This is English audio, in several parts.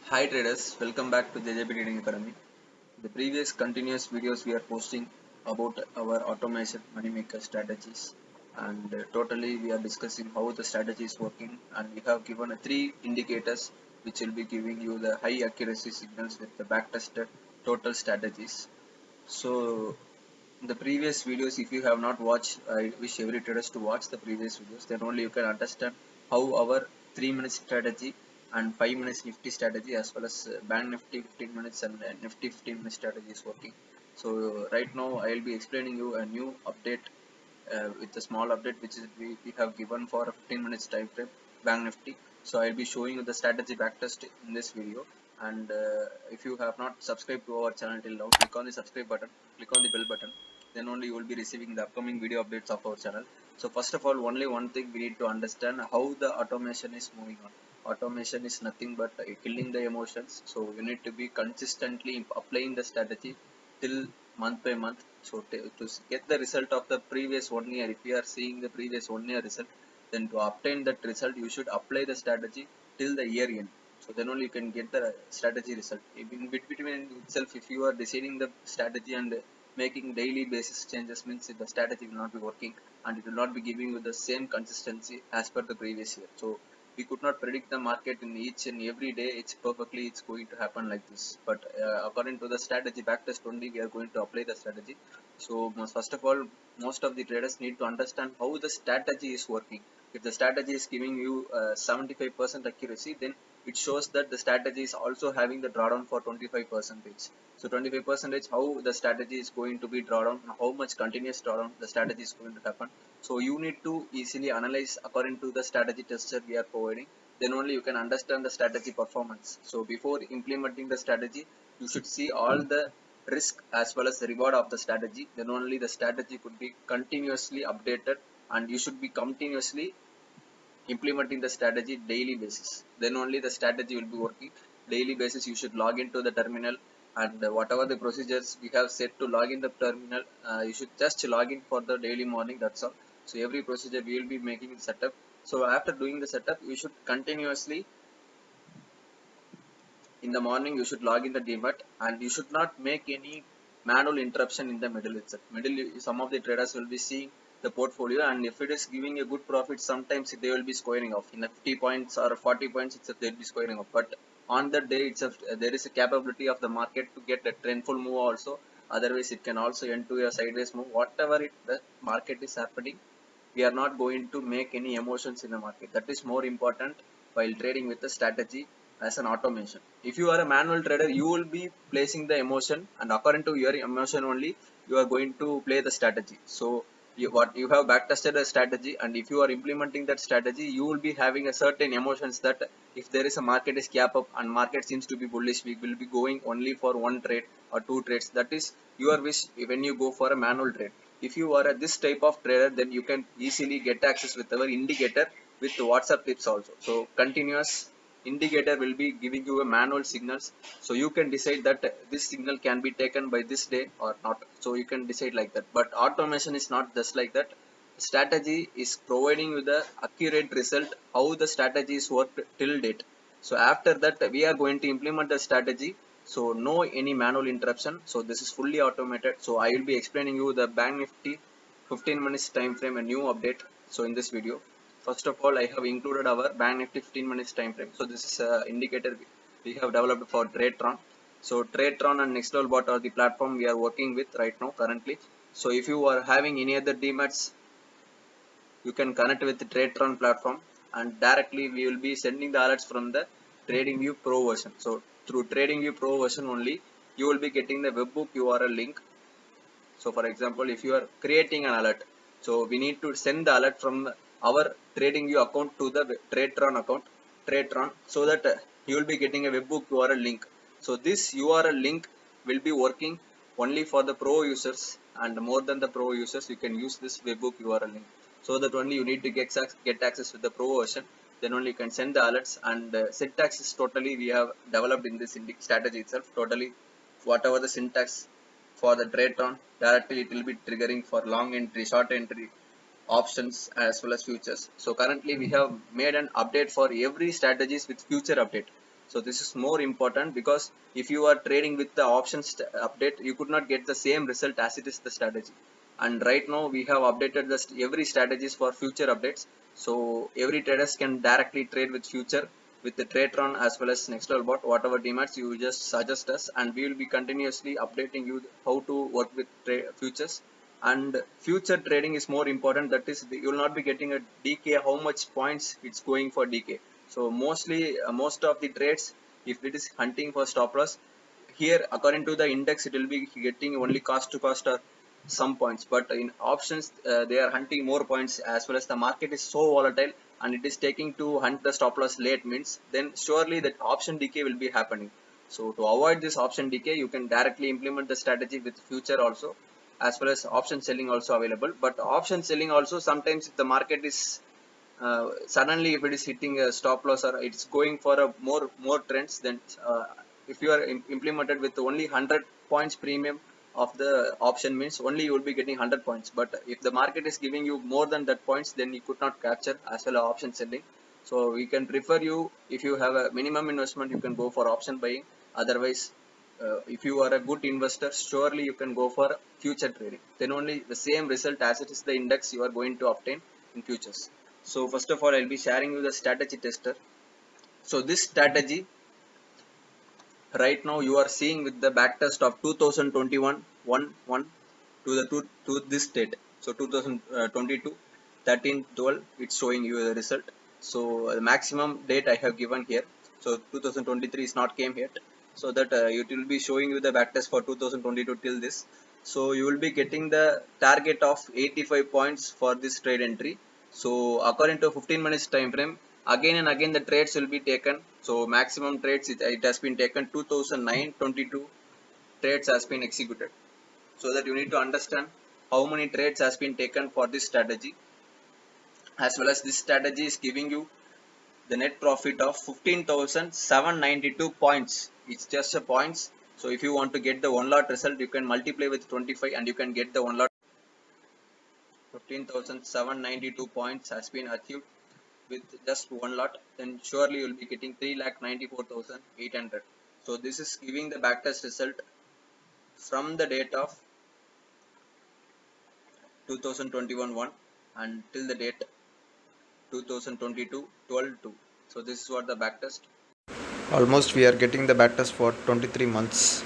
Hi traders, welcome back to the JJP Trading Academy. The previous continuous videos we are posting about our automation moneymaker strategies, and totally we are discussing how the strategy is working, and we have given three indicators which will be giving you the high accuracy signals with the backtested total strategies. So in the previous videos, if you have not watched, I wish every traders to watch the previous videos, then only you can understand how our 3 minute strategy and 5 minutes Nifty strategy, as well as Bank Nifty 15 minutes and Nifty 15 minute strategy is working. So right now I will be explaining you a new update with a small update which is we have given for a 15 minutes time frame Bank Nifty. So I'll be showing you the strategy backtest in this video. And if you have not subscribed to our channel till now, click on the subscribe button, click on the bell button, then only you will be receiving the upcoming video updates of our channel. So first of all, only one thing we need to understand how the automation is moving on. Automation is nothing but killing the emotions. So you need to be consistently applying the strategy till month by month. So to get the result of the previous 1 year, if you are seeing the previous 1 year result, then to obtain that result, you should apply the strategy till the year end. So then only you can get the strategy result. In between itself, if you are deciding the strategy and making daily basis changes, means the strategy will not be working and it will not be giving you the same consistency as per the previous year. So we could not predict the market in each and every day. It's going to happen like this. But according to the strategy backtest only, we are going to apply the strategy. So first of all, most of the traders need to understand how the strategy is working. If the strategy is giving you 75% accuracy, then it shows that the strategy is also having the drawdown for 25%. So 25%, how the strategy is going to be drawdown, how much continuous drawdown the strategy is going to happen. So you need to easily analyze according to the strategy tester we are providing. Then only you can understand the strategy performance. So before implementing the strategy, you should see all the risk as well as the reward of the strategy. Then only the strategy could be continuously updated, and you should be continuously implementing the strategy daily basis. Then only the strategy will be working. Daily basis you should log into the terminal, and whatever the procedures we have set to log in the terminal, you should just log in for the daily morning, that's all. So every procedure we will be making the setup. So after doing the setup, you should continuously in the morning you should log in the demat, and you should not make any manual interruption in the middle itself. Some of the traders will be seeing the portfolio, and if it is giving a good profit, sometimes they will be scoring off in a 50 points or 40 points itself, they will be scoring off. But on that day itself, there is a capability of the market to get a trendful move also. Otherwise it can also end to a sideways move. Whatever the market is happening, we are not going to make any emotions in the market. That is more important while trading with the strategy as an automation. If you are a manual trader, you will be placing the emotion, and according to your emotion only, you are going to play the strategy. So you have backtested a strategy, and if you are implementing that strategy, you will be having a certain emotions that if there is a market is gap up and market seems to be bullish, we will be going only for one trade or two trades. That is your wish when you go for a manual trade. If you are this type of trader, then you can easily get access with our indicator with WhatsApp tips also. So continuous indicator will be giving you a manual signals, so you can decide that this signal can be taken by this day or not. So you can decide like that. But automation is not just like that. Strategy is providing you the accurate result how the strategy is worked till date. So after that we are going to implement the strategy. So no any manual interruption. So this is fully automated. So I will be explaining you the Bank Nifty 15 minutes time frame, a new update. So in this video, first of all, I have included our Bank Nifty 15 minutes time frame. So this is a indicator we have developed for TradeTron. So TradeTron and NextLevelBot are the platform we are working with right now currently. So if you are having any other demats, you can connect with the TradeTron platform, and directly we will be sending the alerts from the TradingView Pro version. So through TradingView Pro version only, you will be getting the webbook URL link. So for example, if you are creating an alert, so we need to send the alert from our TradingView account to the TradeTron account, TradeTron, so that you will be getting a webbook URL link. So this URL link will be working only for the pro users, and more than the pro users, you can use this webbook URL link. So that only you need to get access with the pro version. Then only you can send the alerts, and syntax is totally we have developed in this strategy itself. Totally whatever the syntax for the TradeTron, directly it will be triggering for long entry, short entry options as well as futures. So currently we have made an update for every strategies with future update. So this is more important, because if you are trading with the options update, you could not get the same result as it is the strategy. And right now we have updated every strategies for future updates, so every traders can directly trade with future with the Tradetron as well as Next Level Bot. Whatever demands you just suggest us, and we will be continuously updating you how to work with futures. And future trading is more important, that is you will not be getting a DK how much points it's going for DK. So mostly most of the trades, if it is hunting for stop loss, here according to the index it will be getting only cost to cost or some points, but in options they are hunting more points, as well as the market is so volatile and it is taking to hunt the stop loss late, means then surely that option decay will be happening. So to avoid this option decay, you can directly implement the strategy with future also, as well as option selling also available. But option selling also, sometimes if the market is suddenly if it is hitting a stop loss or it's going for a more trends, then if you are implemented with only 100 points premium of the option, means only you will be getting 100 points. But if the market is giving you more than that points, then you could not capture as well as option selling. So we can prefer you, if you have a minimum investment, you can go for option buying. Otherwise, if you are a good investor, surely you can go for future trading, then only the same result as it is the index you are going to obtain in futures. So first of all, I'll be sharing you the strategy tester. So this strategy right now you are seeing with the backtest of 2021 1 to the to this date. So 2022 13 12, it's showing you the result. So the maximum date I have given here. So 2023 is not came yet. So that it will be showing you the backtest for 2022 till this. So you will be getting the target of 85 points for this trade entry. So according to 15 minutes time frame, again and again the trades will be taken. So maximum trades, it has been taken 2009-22 trades has been executed. So that you need to understand how many trades has been taken for this strategy, as well as this strategy is giving you the net profit of 15,792 points. It's just a points. So if you want to get the one lot result, you can multiply with 25 and you can get the one lot. 15,792 points has been achieved with just one lot, then surely you will be getting 3,94,800. So this is giving the backtest result from the date of 2021 1 until the date 2022 12 2. So this is what the backtest. Almost we are getting the backtest for 23 months.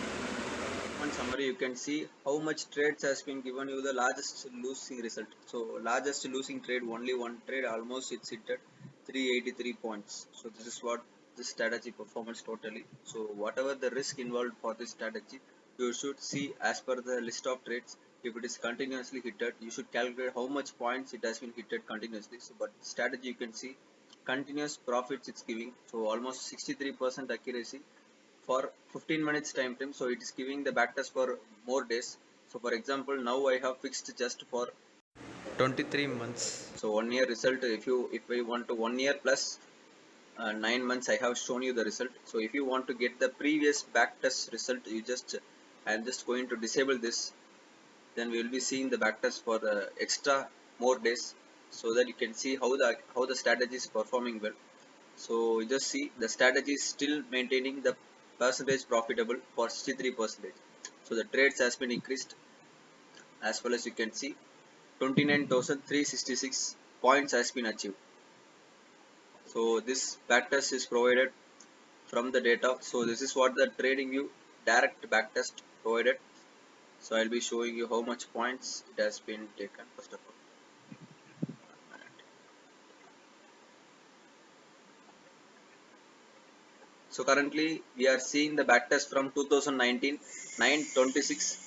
One summary, you can see how much trades has been given you the largest losing result. So largest losing trade, only one trade, almost it's hit at 383 points. So this is what this strategy performance totally. So whatever the risk involved for this strategy, you should see as per the list of trades. If it is continuously hitted, you should calculate how much points it has been hitted continuously. So but strategy, you can see continuous profits it's giving. So almost 63% accuracy for 15 minutes time frame. So it is giving the backtest for more days. So for example, now I have fixed just for 23 months. so 1 year result. If I want to 1 year plus 9 months, I have shown you the result. So if you want to get the previous backtest result, you just I'm just going to disable this. Then we will be seeing the backtest for the extra more days, so that you can see how the strategy is performing well. So you just see the strategy is still maintaining the percentage profitable for 63%. So the trades has been increased, as well as you can see 29,366 points has been achieved. So this backtest is provided from the data. So this is what the TradingView direct backtest provided. So I'll be showing you how much points it has been taken first of all. So currently we are seeing the backtest from 2019 926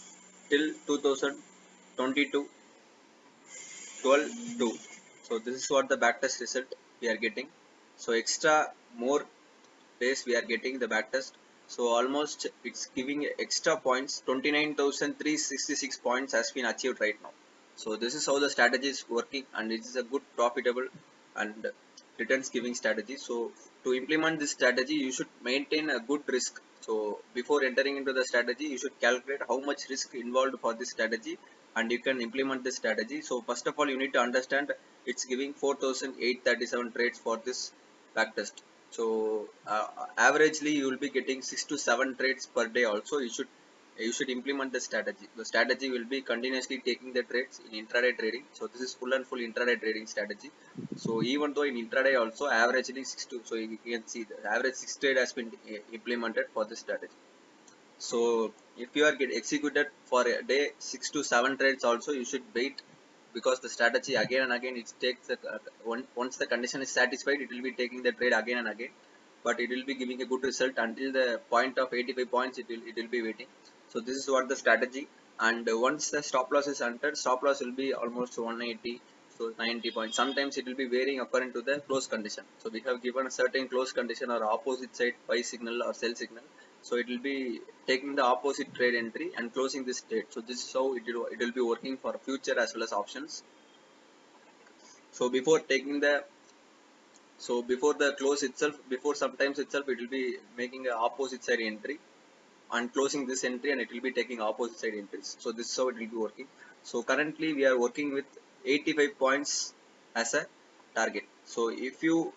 till 2022 12 2. So this is what the backtest result we are getting. So extra more days we are getting the backtest. So almost it's giving extra points. 29,366 points has been achieved right now. So this is how the strategy is working, and it is a good profitable and returns giving strategy. So to implement this strategy, you should maintain a good risk. So before entering into the strategy, you should calculate how much risk involved for this strategy, and you can implement this strategy. So first of all, you need to understand it's giving 4,837 trades for this backtest. So averagely you will be getting 6 to 7 trades per day. Also you should implement the strategy. The strategy will be continuously taking the trades in intraday trading. So this is full and full intraday trading strategy. So even though in intraday also averagely 6 to, so you can see the average 6 trade has been implemented for this strategy. So if you are get executed for a day 6 to 7 trades also, you should wait, because the strategy again and again it takes the once the condition is satisfied, it will be taking the trade again and again, but it will be giving a good result until the point of 85 points. It will be waiting. So this is what the strategy. And once the stop loss is entered, stop loss will be almost 180, so 90 points. Sometimes it will be varying according to the close condition. So we have given a certain close condition or opposite side buy signal or sell signal. So it will be taking the opposite trade entry and closing this trade. So this is how it will be working for future as well as options. So before taking the, so before the close itself, before sometimes itself, it will be making a opposite side entry and closing this entry, and it will be taking opposite side entries. So this is how it will be working. So currently we are working with 85 points as a target. So if you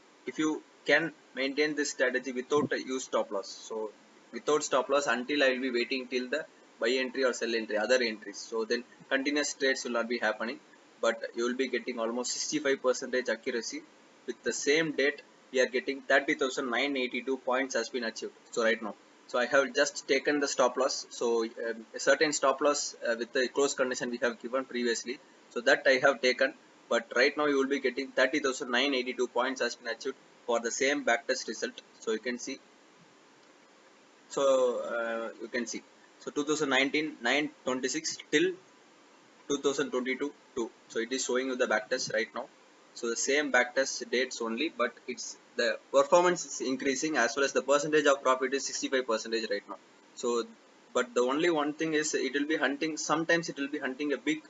can maintain this strategy without a use stop loss, so without stop loss, until I will be waiting till the buy entry or sell entry, other entries, so then continuous trades will not be happening, but you will be getting almost 65% accuracy. With the same date we are getting 30,982 points has been achieved. So right now, so I have just taken the stop loss. So a certain stop loss with the close condition we have given previously. So that I have taken. But right now you will be getting 30,982 points has been achieved for the same backtest result. So you can see. So you can see. So 2019 926 till 2022 2. So it is showing you the backtest right now. So the same backtest dates only, but it's the performance is increasing as well as the percentage of profit is 65% right now. So but the only one thing is it will be hunting, sometimes it will be hunting a big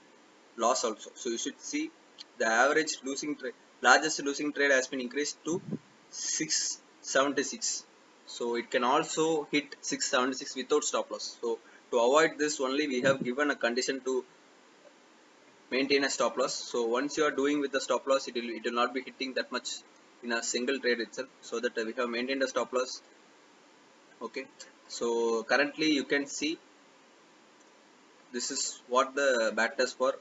loss also. So you should see the average losing trade, largest losing trade has been increased to 676. So it can also hit 676 without stop loss. So to avoid this only, we have given a condition to maintain a stop loss. So once you are doing with the stop loss, it will not be hitting that much in a single trade itself, so that we have maintained a stop loss. Okay, so currently you can see this is what the backtest for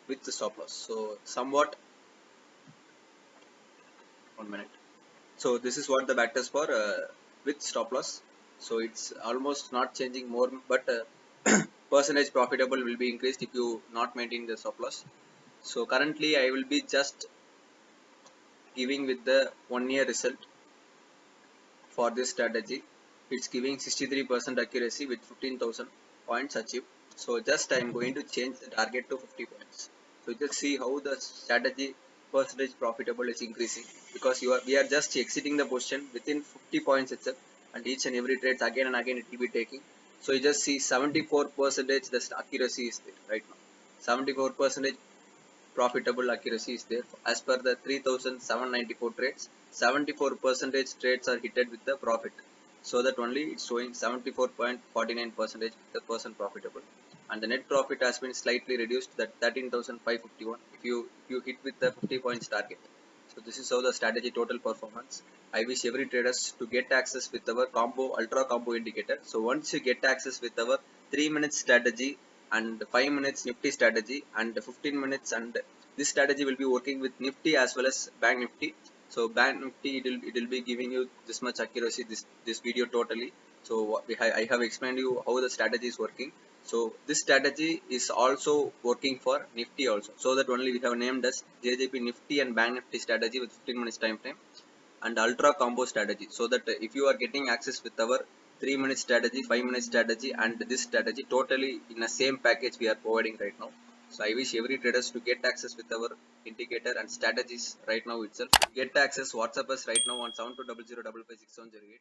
with the stop loss. So somewhat, 1 minute. So this is what the backtest for with stop loss. So it's almost not changing more, but percentage profitable will be increased if you not maintain the stop loss. So currently I will be just giving with the 1 year result for this strategy. It's giving 63% accuracy with 15,000 points achieved. So just I am going to change the target to 50 points. So just see how the strategy percentage profitable is increasing, because we are just exiting the position within 50 points itself, and each and every trades again and again it will be taking. So you just see 74% the accuracy is there right now. 74% profitable accuracy is there. As per the 3,794 trades, 74% trades are hitted with the profit. So that only it's showing 74.49% the person profitable. And the net profit has been slightly reduced, that 13,551 if you hit with the 50 points target. So this is how the strategy total performance. I wish every traders to get access with our combo, ultra combo indicator. So once you get access with our 3 minute strategy and 5 minutes Nifty strategy and 15 minutes, and this strategy will be working with Nifty as well as Bank Nifty. So Bank Nifty, it will be giving you this much accuracy, this video totally. So I have explained you how the strategy is working. So this strategy is also working for Nifty also. So that only we have named as JJP Nifty and Bank Nifty strategy with 15 minutes time frame and ultra combo strategy. So that if you are getting access with our 3 minute strategy, 5 minute strategy and this strategy totally in the same package we are providing right now. So I wish every traders to get access with our indicator and strategies right now itself. Get access, WhatsApp us right now on 7200555708.